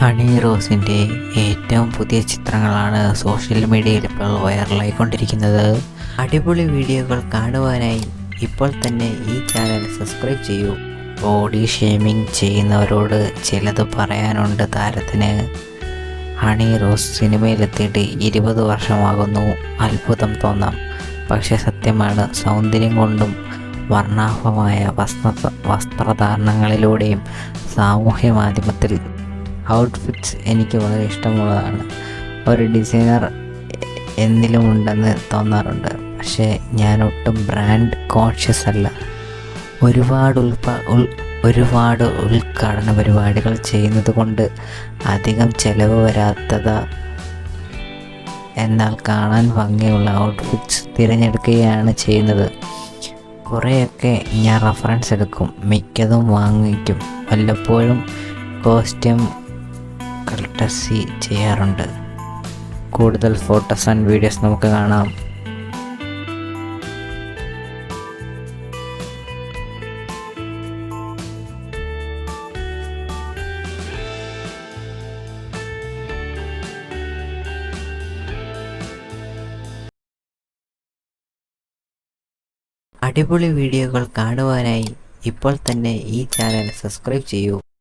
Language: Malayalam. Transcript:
ഹണി റോസിൻ്റെ ഏറ്റവും പുതിയ ചിത്രങ്ങളാണ് സോഷ്യൽ മീഡിയയിൽ ഇപ്പോൾ വൈറലായിക്കൊണ്ടിരിക്കുന്നത്. അടിപൊളി വീഡിയോകൾ കാണുവാനായി ഇപ്പോൾ തന്നെ ഈ ചാനൽ സബ്സ്ക്രൈബ് ചെയ്യൂ. ബോഡി ഷേമിംഗ് ചെയ്യുന്നവരോട് ചിലത് പറയാനുണ്ട് താരത്തിന്. ഹണി റോസ് സിനിമയിലെത്തിയിട്ട് 20 വർഷമാകുന്നു. അത്ഭുതം തോന്നാം, പക്ഷേ സത്യമാണ്. സൗന്ദര്യം കൊണ്ടും വർണ്ണാഭമായ വസ്ത്രധാരണങ്ങളിലൂടെയും സാമൂഹ്യ മാധ്യമത്തിൽ ഔട്ട്ഫിറ്റ്സ് എനിക്ക് വളരെ ഇഷ്ടമുള്ളതാണ്. ഒരു ഡിസൈനർ എന്നിലുമുണ്ടെന്ന് തോന്നാറുണ്ട്. പക്ഷേ ഞാൻ ഒട്ടും ബ്രാൻഡ് കോൺഷ്യസ് അല്ല. ഒരുപാട് ഉദ്ഘാടന പരിപാടികൾ ചെയ്യുന്നത് കൊണ്ട് അധികം ചിലവ് വരാത്തത്, എന്നാൽ കാണാൻ ഭംഗിയുള്ള ഔട്ട്ഫിറ്റ്സ് തിരഞ്ഞെടുക്കുകയാണ് ചെയ്യുന്നത്. കുറേയൊക്കെ ഞാൻ റെഫറൻസ് എടുക്കും, മിക്കതും വാങ്ങിക്കും. വല്ലപ്പോഴും കോസ്റ്റ്യൂം കൾട്ടസി ചെയ്യാറുണ്ട്. കൂടുതൽ ഫോട്ടോസ് ആൻഡ് വീഡിയോസ് നമുക്ക് കാണാം. അടിപൊളി വീഡിയോകൾ കാണുവാനായി ഇപ്പോൾ തന്നെ ഈ ചാനൽ സബ്സ്ക്രൈബ് ചെയ്യൂ.